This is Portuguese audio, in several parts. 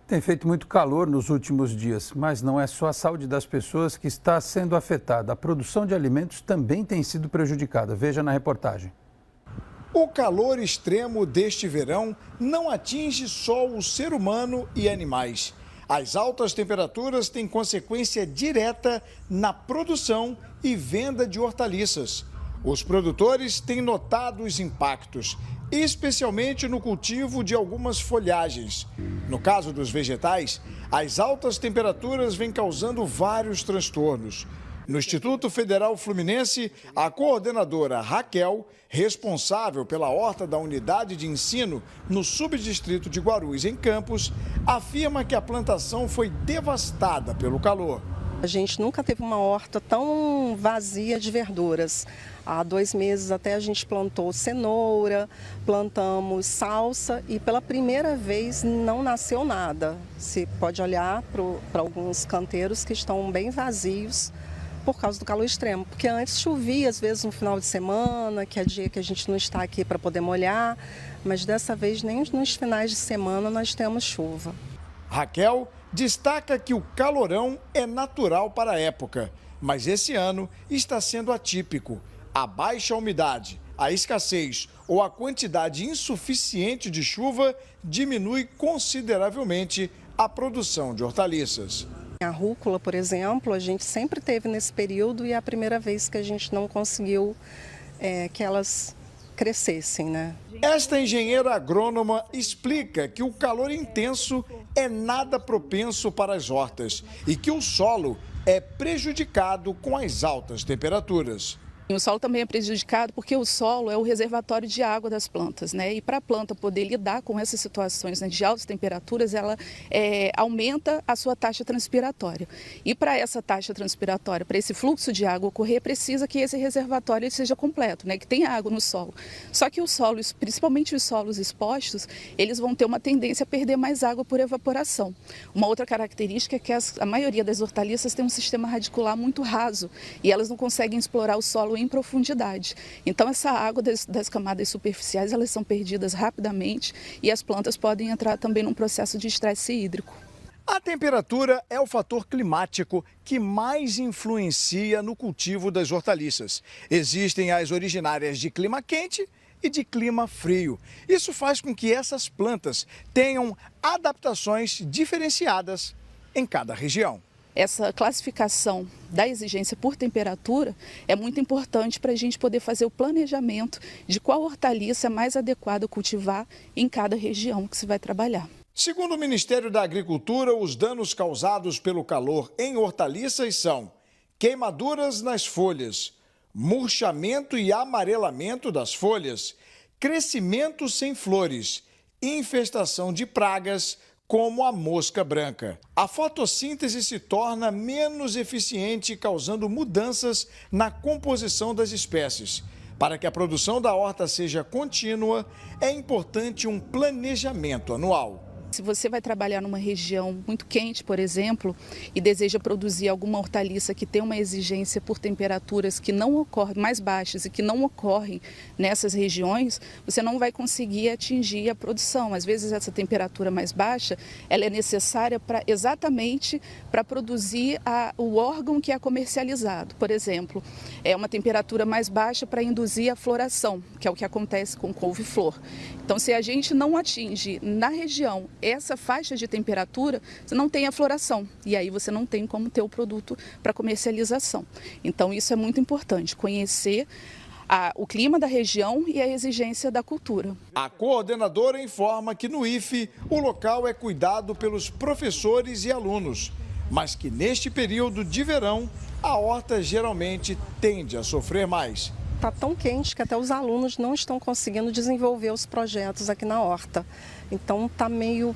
Tem feito muito calor nos últimos dias, mas não é só a saúde das pessoas que está sendo afetada. A produção de alimentos também tem sido prejudicada. Veja na reportagem. O calor extremo deste verão não atinge só o ser humano e animais. As altas temperaturas têm consequência direta na produção e venda de hortaliças. Os produtores têm notado os impactos, especialmente no cultivo de algumas folhagens. No caso dos vegetais, as altas temperaturas vêm causando vários transtornos. No Instituto Federal Fluminense, a coordenadora Raquel, responsável pela horta da unidade de ensino no subdistrito de Guarulhos, em Campos, afirma que a plantação foi devastada pelo calor. A gente nunca teve uma horta tão vazia de verduras. Há 2 meses até a gente plantou cenoura, plantamos salsa e pela primeira vez não nasceu nada. Você pode olhar para alguns canteiros que estão bem vazios por causa do calor extremo. Porque antes chovia, às vezes no final de semana, que é dia que a gente não está aqui para poder molhar, mas dessa vez nem nos finais de semana nós temos chuva. Raquel destaca que o calorão é natural para a época, mas esse ano está sendo atípico. A baixa umidade, a escassez ou a quantidade insuficiente de chuva diminui consideravelmente a produção de hortaliças. A rúcula, por exemplo, a gente sempre teve nesse período e é a primeira vez que a gente não conseguiu que elas crescessem, né? Esta engenheira agrônoma explica que o calor intenso é nada propenso para as hortas e que o solo é prejudicado com as altas temperaturas. O solo também é prejudicado porque o solo é o reservatório de água das plantas, né? E para a planta poder lidar com essas situações, né, de altas temperaturas, ela aumenta a sua taxa transpiratória. E para essa taxa transpiratória, para esse fluxo de água ocorrer, precisa que esse reservatório seja completo, né? Que tenha água no solo. Só que os solos, principalmente os solos expostos, eles vão ter uma tendência a perder mais água por evaporação. Uma outra característica é que a maioria das hortaliças tem um sistema radicular muito raso e elas não conseguem explorar o solo em profundidade. Então essa água das camadas superficiais, elas são perdidas rapidamente e as plantas podem entrar também num processo de estresse hídrico. A temperatura é o fator climático que mais influencia no cultivo das hortaliças. Existem as originárias de clima quente e de clima frio. Isso faz com que essas plantas tenham adaptações diferenciadas em cada região. Essa classificação da exigência por temperatura é muito importante para a gente poder fazer o planejamento de qual hortaliça é mais adequada a cultivar em cada região que se vai trabalhar. Segundo o Ministério da Agricultura, os danos causados pelo calor em hortaliças são queimaduras nas folhas, murchamento e amarelamento das folhas, crescimento sem flores, infestação de pragas, como a mosca branca. A fotossíntese se torna menos eficiente, causando mudanças na composição das espécies. Para que a produção da horta seja contínua, é importante um planejamento anual. Se você vai trabalhar numa região muito quente, por exemplo, e deseja produzir alguma hortaliça que tem uma exigência por temperaturas que não ocorrem, mais baixas e que não ocorrem nessas regiões, você não vai conseguir atingir a produção. Às vezes essa temperatura mais baixa, ela é necessária exatamente para produzir o órgão que é comercializado. Por exemplo, é uma temperatura mais baixa para induzir a floração, que é o que acontece com couve-flor. Então, se a gente não atinge na região essa faixa de temperatura, você não tem a floração e aí você não tem como ter o produto para comercialização. Então isso é muito importante, conhecer o clima da região e a exigência da cultura. A coordenadora informa que no IFE o local é cuidado pelos professores e alunos, mas que neste período de verão a horta geralmente tende a sofrer mais. Está tão quente que até os alunos não estão conseguindo desenvolver os projetos aqui na horta. Então está meio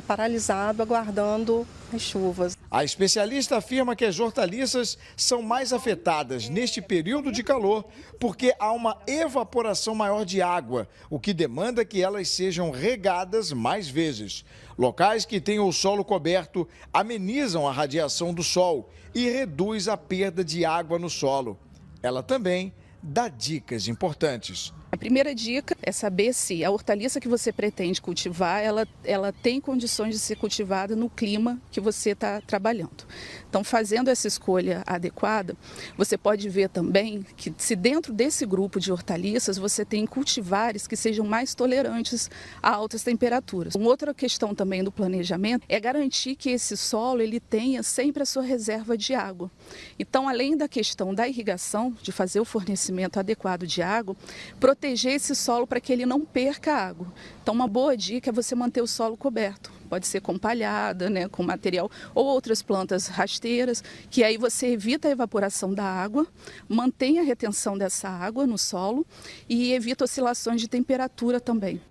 paralisado, aguardando as chuvas. A especialista afirma que as hortaliças são mais afetadas neste período de calor porque há uma evaporação maior de água, o que demanda que elas sejam regadas mais vezes. Locais que têm o solo coberto amenizam a radiação do sol e reduz a perda de água no solo. Ela também dá dicas importantes. A primeira dica é saber se a hortaliça que você pretende cultivar, ela tem condições de ser cultivada no clima que você está trabalhando. Então, fazendo essa escolha adequada, você pode ver também que se dentro desse grupo de hortaliças, você tem cultivares que sejam mais tolerantes a altas temperaturas. Uma outra questão também do planejamento é garantir que esse solo ele tenha sempre a sua reserva de água. Então, além da questão da irrigação, de fazer o fornecimento adequado de água, proteger esse solo para que ele não perca água. Então, uma boa dica é você manter o solo coberto. Pode ser com palhada, né, com material ou outras plantas rasteiras, que aí você evita a evaporação da água, mantém a retenção dessa água no solo e evita oscilações de temperatura também.